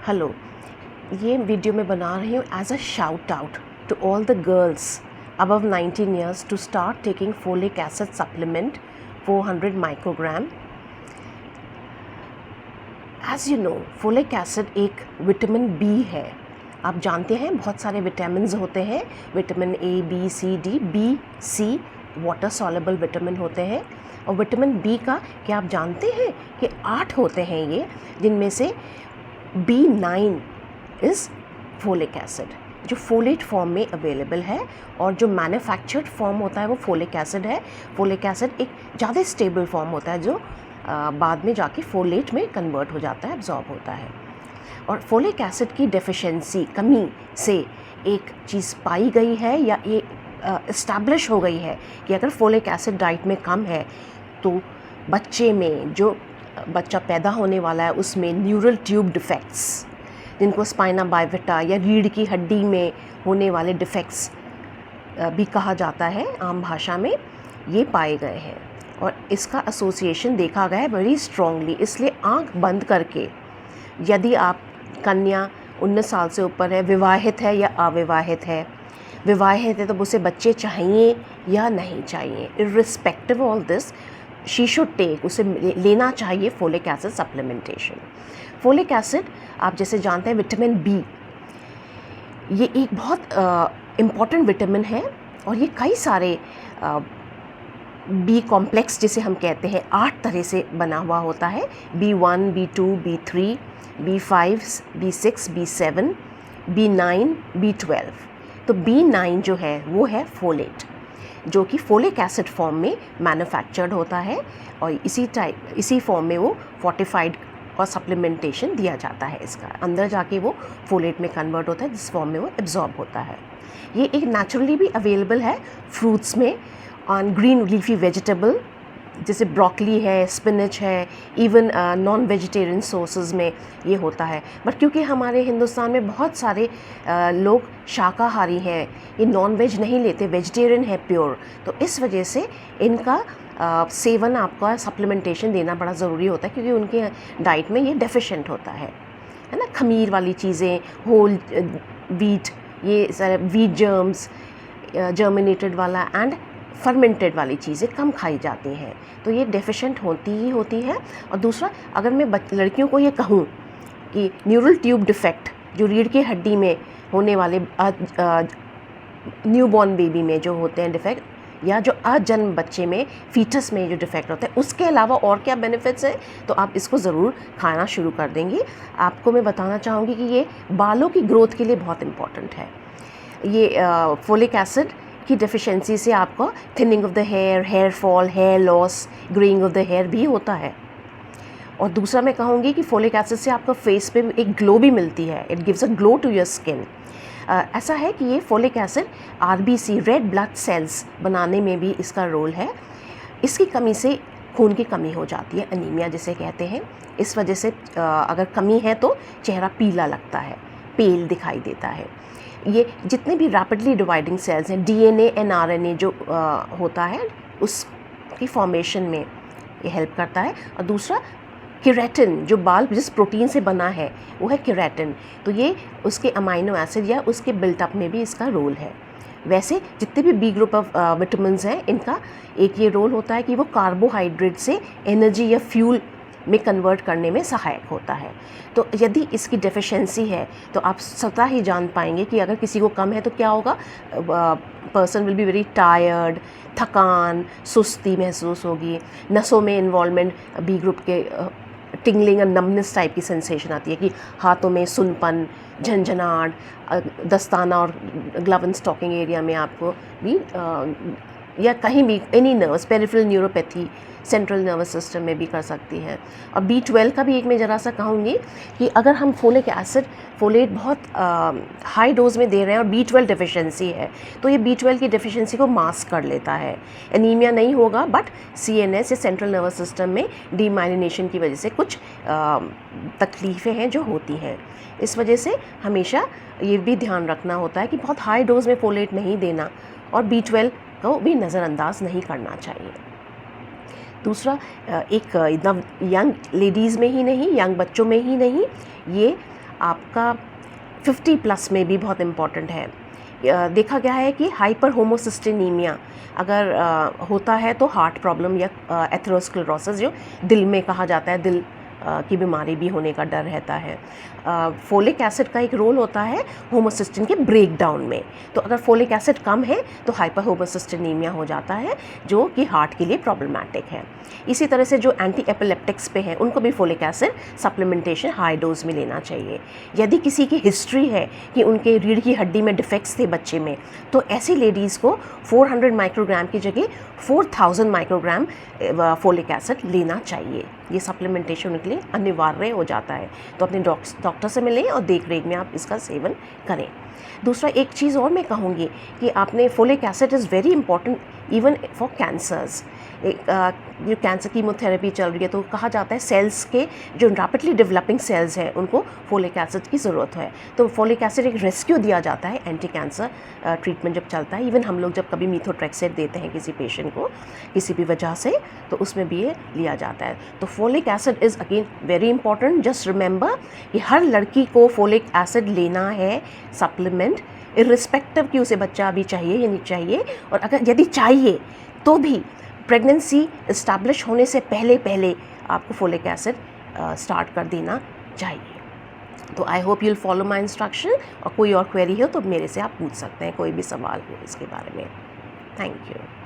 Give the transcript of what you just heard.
Hello, ये video मैं बना रही हूँ as a shout out to all the girls above 19 years to start taking folic acid supplement 400 microgram. As you know, folic acid एक vitamin B है। आप जानते हैं बहुत सारे विटामिन्स होते हैं, vitamin A, B, C, D, B, C water soluble vitamin होते हैं। और विटामिन बी का क्या आप जानते हैं कि 8 होते हैं ये, जिनमें से B9 इज़ फोलिक एसिड जो फोलेट फॉर्म में अवेलेबल है, और जो मैन्युफैक्चर्ड फॉर्म होता है वो फोलिक एसिड है। फोलिक एसिड एक ज़्यादा स्टेबल फॉर्म होता है जो बाद में जाके फोलेट में कन्वर्ट हो जाता है, एब्जॉर्ब होता है। और फोलिक एसिड की डेफिशिएंसी, कमी से एक चीज़ पाई गई है या ये इस्टेब्लिश हो गई है कि अगर फोलिक एसिड डाइट में कम है तो बच्चे में, जो बच्चा पैदा होने वाला है उसमें न्यूरल ट्यूब डिफेक्ट्स, जिनको स्पाइना बाइविटा या रीढ़ की हड्डी में होने वाले डिफेक्ट्स भी कहा जाता है आम भाषा में, ये पाए गए हैं। और इसका एसोसिएशन देखा गया है वेरी स्ट्रांगली। इसलिए आंख बंद करके, यदि आप कन्या 19 साल से ऊपर है, विवाहित है या अविवाहित है, विवाहित है तो उसे बच्चे चाहिए या नहीं चाहिए, irrespective all this she should take, उसे लेना चाहिए folic acid supplementation. Folic acid आप जैसे जानते हैं विटामिन बी, ये एक बहुत इम्पॉर्टेंट विटामिन है, और ये कई सारे बी कॉम्प्लेक्स जिसे हम कहते हैं 8 तरह से बना हुआ होता है। B1, B2, B3, B5, B6, B7, B9, B12। तो B9 जो है वो है फोलेट, जो कि फोलिक एसिड फॉर्म में मैन्युफैक्चर्ड होता है, और इसी फॉर्म में वो फोर्टिफाइड और सप्लीमेंटेशन दिया जाता है। इसका अंदर जाके वो फोलेट में कन्वर्ट होता है, जिस फॉर्म में वो एब्जॉर्ब होता है। ये एक नेचुरली भी अवेलेबल है फ्रूट्स में, ऑन ग्रीन लीफी वेजिटेबल जैसे ब्रोकली है, स्पिनच है, इवन नॉन वेजिटेरियन सोर्सेज में ये होता है। बट क्योंकि हमारे हिंदुस्तान में बहुत सारे लोग शाकाहारी हैं, ये नॉन वेज नहीं लेते, वेजिटेरियन है प्योर, तो इस वजह से इनका सेवन, आपका सप्लीमेंटेशन देना बड़ा ज़रूरी होता है, क्योंकि उनके डाइट में ये डेफिशिएंट होता है ना। खमीर वाली चीज़ें, होल वीट, ये सारे वीट जर्म्स, जर्मिनेटेड वाला एंड फर्मेंटेड वाली चीज़ें कम खाई जाती हैं, तो ये डेफिशिएंट होती ही होती है। और दूसरा, अगर मैं लड़कियों को ये कहूँ कि न्यूरल ट्यूब डिफेक्ट, जो रीढ़ की हड्डी में होने वाले न्यूबॉर्न बेबी में जो होते हैं डिफेक्ट, या जो अजन्म बच्चे में, फीटस में जो डिफेक्ट होता है, उसके अलावा और क्या बेनिफिट्स हैं, तो आप इसको ज़रूर खाना शुरू कर देंगे। आपको मैं बताना चाहूँगी कि ये बालों की ग्रोथ के लिए बहुत इम्पॉर्टेंट है। ये फोलिक एसिड की डेफिशिएंसी से आपको thinning of the hair, hair fall, hair loss, greying of the hair भी होता है। और दूसरा मैं कहूँगी कि फोलिक एसिड से आपको फेस पे एक ग्लो भी मिलती है, it gives a glow to your skin. ऐसा है कि ये folic acid RBC, red blood cells बनाने में भी इसका रोल है। इसकी कमी से खून की कमी हो जाती है, अनीमिया जिसे कहते हैं। इस वजह से अगर कमी है तो चेहरा पीला लगता है, पेल दिखाई देता है। ये जितने भी रैपिडली डिवाइडिंग सेल्स हैं, DNA and RNA जो होता है, उसकी फॉर्मेशन में ये हेल्प करता है। और दूसरा, केराटिन, जो बाल जिस प्रोटीन से बना है वो है केराटिन, तो ये उसके अमाइनो एसिड या उसके बिल्टअप में भी इसका रोल है। वैसे जितने भी बी ग्रुप ऑफ विटामिन्स हैं, इनका एक ये रोल होता है कि वो कार्बोहाइड्रेट से एनर्जी या फ्यूल में कन्वर्ट करने में सहायक होता है। तो यदि इसकी डेफिशिएंसी है तो आप स्वतः ही जान पाएंगे कि अगर किसी को कम है तो क्या होगा। Person will be very tired, थकान, सुस्ती महसूस होगी, नसों में इन्वॉल्वमेंट, बी ग्रुप के टिंगलिंग और नमनेस टाइप की सेंसेशन आती है कि हाथों में सुनपन, झंझनाहट, दस्ताना और ग्लव एंड स्टॉकिंग एरिया में आपको भी या कहीं भी any nerves, peripheral neuropathy central nervous system में भी कर सकती है। और B12 का भी एक मैं ज़रा सा कहूँगी कि अगर हम फोलिक एसिड, फोलेट बहुत हाई डोज में दे रहे हैं और B12 डेफिशिएंसी है, तो ये B12 की डेफिशिएंसी को मास्क कर लेता है। एनीमिया नहीं होगा, बट CNS या सेंट्रल नर्वस सिस्टम में डीमाइलिनेशन की वजह से कुछ तकलीफ़ें हैं जो होती हैं। इस वजह से हमेशा ये भी ध्यान रखना होता है कि बहुत हाई डोज में फोलेट नहीं देना, और B12 को भी नज़रअंदाज नहीं करना चाहिए। दूसरा, एक एकदम यंग लेडीज़ में ही नहीं, यंग बच्चों में ही नहीं, ये आपका 50 प्लस में भी बहुत इम्पॉर्टेंट है। देखा गया है कि हाइपर होमोसिस्टेनीमिया अगर होता है तो हार्ट प्रॉब्लम या एथेरोस्क्लेरोसिस जो दिल में कहा जाता है, दिल की बीमारी भी होने का डर रहता है। फोलिक एसिड का एक रोल होता है होमोसिस्टिन के ब्रेक डाउन में। तो अगर फोलिक एसिड कम है तो हाइपर होमोसिस्टेनीमिया हो जाता है, जो कि हार्ट के लिए प्रॉब्लमैटिक है। इसी तरह से जो एंटी एपिलेप्टिक्स पे हैं उनको भी folic acid supplementation high dose में लेना चाहिए। यदि किसी की हिस्ट्री है कि उनके रीढ़ की हड्डी में डिफेक्ट्स थे बच्चे में, तो ऐसी लेडीज़ को 400 माइक्रोग्राम की जगह 4000 माइक्रोग्राम फोलिक एसिड लेना चाहिए। ये सप्लीमेंटेशन उनके लिए अनिवार्य हो जाता है। तो अपने डॉक्टर से मिलें और देख रेख में आप इसका सेवन करें। दूसरा एक चीज़ और मैं कहूँगी कि आपने folic acid is very important even for cancers. जो कैंसर कीमोथेरेपी चल रही है तो कहा जाता है सेल्स के जो रैपिडली डेवलपिंग सेल्स हैं उनको फोलिक एसिड की ज़रूरत है। तो फोलिक एसिड एक रेस्क्यू दिया जाता है एंटी कैंसर ट्रीटमेंट जब चलता है। इवन हम लोग जब कभी मीथोट्रेक्सेट देते हैं किसी पेशेंट को किसी भी वजह से, तो उसमें भी ये लिया जाता है। तो folic acid is again very important. Just remember कि हर लड़की को फोलिक एसिड लेना है सप्लीमेंट, इर्रिस्पेक्टिव कि उसे बच्चा अभी चाहिए या नहीं चाहिए। और अगर यदि चाहिए तो भी प्रेगनेंसी इस्टेब्लिश होने से पहले आपको फोलिक एसिड स्टार्ट कर देना चाहिए। तो I hope you'll follow my instruction. और कोई और क्वेरी हो तो मेरे से आप पूछ सकते हैं, कोई भी सवाल हो इसके बारे में। Thank you.